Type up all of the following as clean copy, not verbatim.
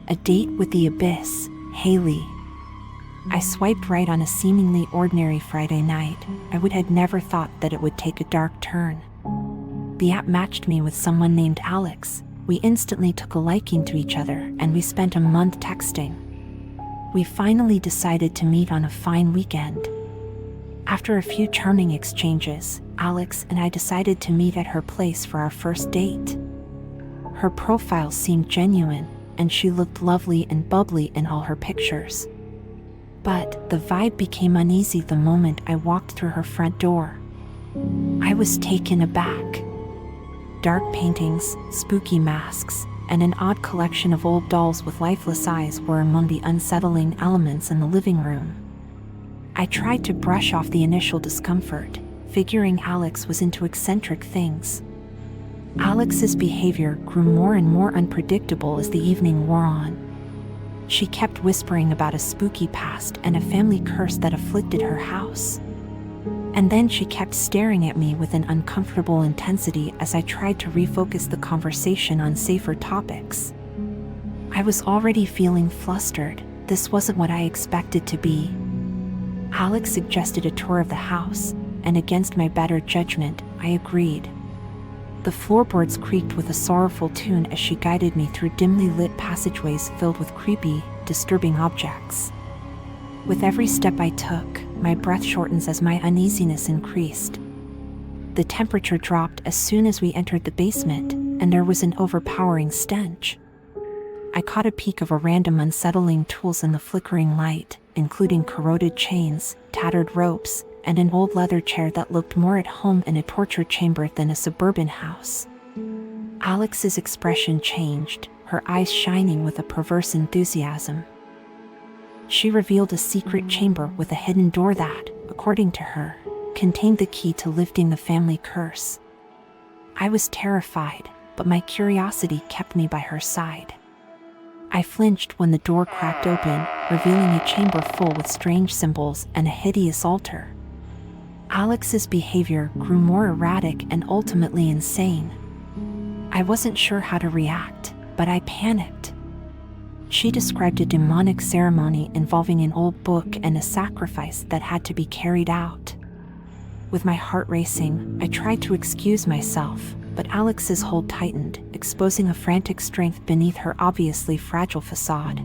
A date with the abyss, Haley. I swiped right on a seemingly ordinary Friday night. I would have never thought that it would take a dark turn. The app matched me with someone named Alex. We instantly took a liking to each other, and we spent a month texting. We finally decided to meet on a fine weekend. After a few charming exchanges, Alex and I decided to meet at her place for our first date. Her profile seemed genuine, and she looked lovely and bubbly in all her pictures. But the vibe became uneasy the moment I walked through her front door. I was taken aback. Dark paintings, spooky masks, and an odd collection of old dolls with lifeless eyes were among the unsettling elements in the living room. I tried to brush off the initial discomfort, figuring Alex was into eccentric things. Alex's behavior grew more and more unpredictable as the evening wore on. She kept whispering about a spooky past and a family curse that afflicted her house. And then she kept staring at me with an uncomfortable intensity as I tried to refocus the conversation on safer topics. I was already feeling flustered. This wasn't what I expected to be. Alex suggested a tour of the house, and against my better judgment, I agreed. The floorboards creaked with a sorrowful tune as she guided me through dimly lit passageways filled with creepy, disturbing objects. With every step I took, my breath shortened as my uneasiness increased. The temperature dropped as soon as we entered the basement, and there was an overpowering stench. I caught a peek of a random unsettling tools in the flickering light, including corroded chains, tattered ropes, and an old leather chair that looked more at home in a torture chamber than a suburban house. Alex's expression changed, her eyes shining with a perverse enthusiasm. She revealed a secret chamber with a hidden door that, according to her, contained the key to lifting the family curse. I was terrified, but my curiosity kept me by her side. I flinched when the door cracked open, revealing a chamber full with strange symbols and a hideous altar. Alex's behavior grew more erratic and ultimately insane. I wasn't sure how to react, but I panicked. She described a demonic ceremony involving an old book and a sacrifice that had to be carried out. With my heart racing, I tried to excuse myself, but Alex's hold tightened, exposing a frantic strength beneath her obviously fragile facade.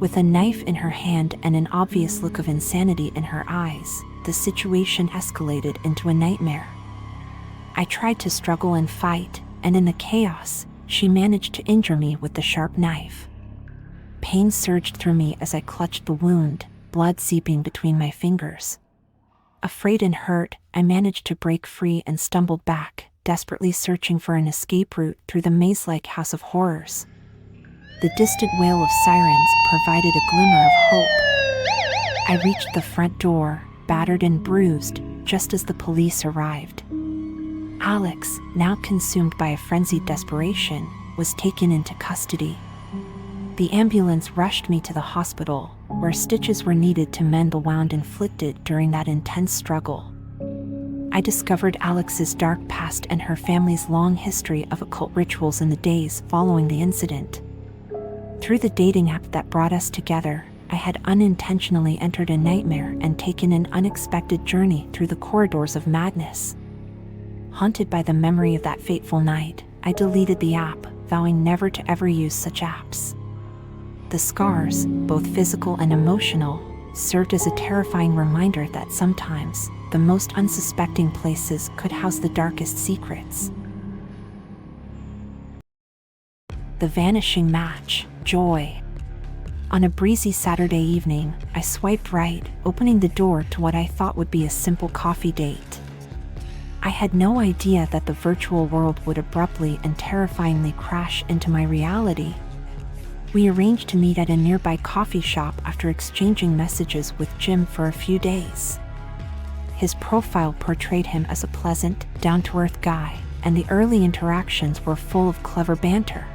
With a knife in her hand and an obvious look of insanity in her eyes, the situation escalated into a nightmare. I tried to struggle and fight, and in the chaos, she managed to injure me with the sharp knife. Pain surged through me as I clutched the wound, blood seeping between my fingers. Afraid and hurt, I managed to break free and stumbled back, desperately searching for an escape route through the maze-like house of horrors. The distant wail of sirens provided a glimmer of hope. I reached the front door, battered and bruised, just as the police arrived. Alex, now consumed by a frenzied desperation, was taken into custody. The ambulance rushed me to the hospital, where stitches were needed to mend the wound inflicted during that intense struggle. I discovered Alex's dark past and her family's long history of occult rituals in the days following the incident. Through the dating app that brought us together, I had unintentionally entered a nightmare and taken an unexpected journey through the corridors of madness. Haunted by the memory of that fateful night, I deleted the app, vowing never to ever use such apps. The scars, both physical and emotional, served as a terrifying reminder that sometimes, the most unsuspecting places could house the darkest secrets. The vanishing match, joy. On a breezy Saturday evening, I swiped right, opening the door to what I thought would be a simple coffee date. I had no idea that the virtual world would abruptly and terrifyingly crash into my reality. We arranged to meet at a nearby coffee shop after exchanging messages with Jim for a few days. His profile portrayed him as a pleasant, down-to-earth guy, and the early interactions were full of clever banter.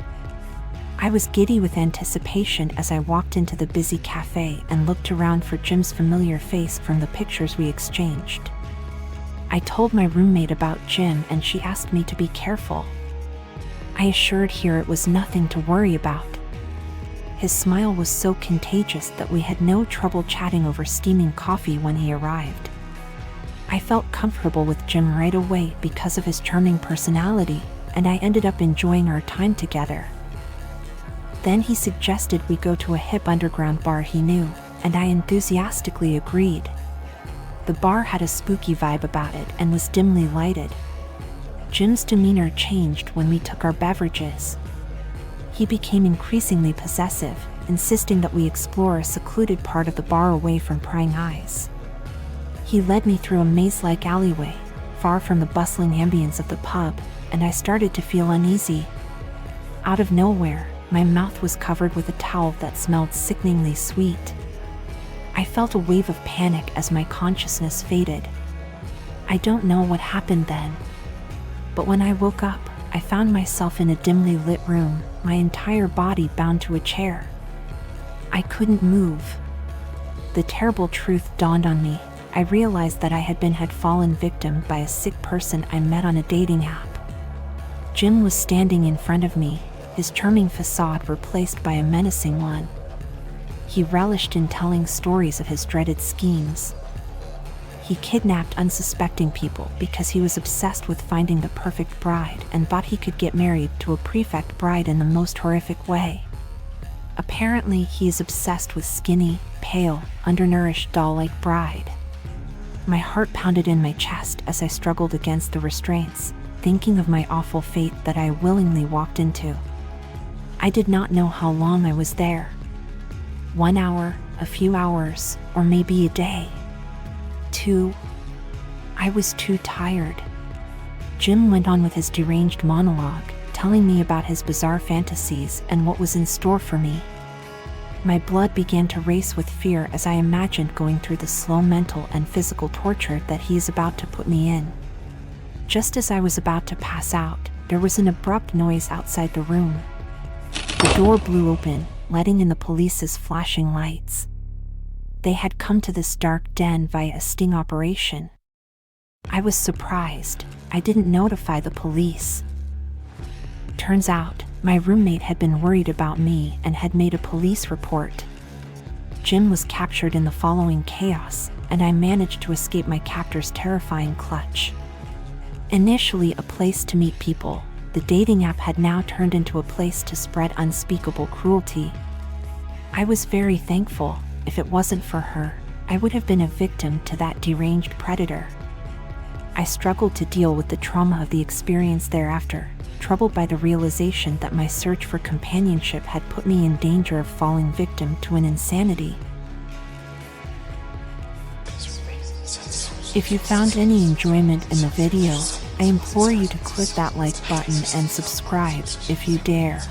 I was giddy with anticipation as I walked into the busy cafe and looked around for Jim's familiar face from the pictures we exchanged. I told my roommate about Jim and she asked me to be careful. I assured her it was nothing to worry about. His smile was so contagious that we had no trouble chatting over steaming coffee when he arrived. I felt comfortable with Jim right away because of his charming personality, and I ended up enjoying our time together. Then he suggested we go to a hip underground bar he knew, and I enthusiastically agreed. The bar had a spooky vibe about it and was dimly lighted. Jim's demeanor changed when we took our beverages. He became increasingly possessive, insisting that we explore a secluded part of the bar away from prying eyes. He led me through a maze-like alleyway, far from the bustling ambience of the pub, and I started to feel uneasy. Out of nowhere, my mouth was covered with a towel that smelled sickeningly sweet. I felt a wave of panic as my consciousness faded. I don't know what happened then, but when I woke up, I found myself in a dimly lit room, my entire body bound to a chair. I couldn't move. The terrible truth dawned on me. I realized that I had fallen victim by a sick person I met on a dating app. Jim was standing in front of me, his charming facade replaced by a menacing one. He relished in telling stories of his dreaded schemes. He kidnapped unsuspecting people because he was obsessed with finding the perfect bride and thought he could get married to a prefect bride in the most horrific way. Apparently, he is obsessed with skinny, pale, undernourished doll-like bride. My heart pounded in my chest as I struggled against the restraints, thinking of my awful fate that I willingly walked into. I did not know how long I was there. 1 hour, a few hours, or maybe a day. 2. I was too tired. Jim went on with his deranged monologue, telling me about his bizarre fantasies and what was in store for me. My blood began to race with fear as I imagined going through the slow mental and physical torture that he is about to put me in. Just as I was about to pass out, there was an abrupt noise outside the room. The door blew open, letting in the police's flashing lights. They had come to this dark den via a sting operation. I was surprised. I didn't notify the police. Turns out, my roommate had been worried about me and had made a police report. Jim was captured in the following chaos, and I managed to escape my captor's terrifying clutch. Initially a place to meet people, the dating app had now turned into a place to spread unspeakable cruelty. I was very thankful. If it wasn't for her, I would have been a victim to that deranged predator. I struggled to deal with the trauma of the experience thereafter, troubled by the realization that my search for companionship had put me in danger of falling victim to an insanity. If you found any enjoyment in the video, I implore you to click that like button and subscribe if you dare.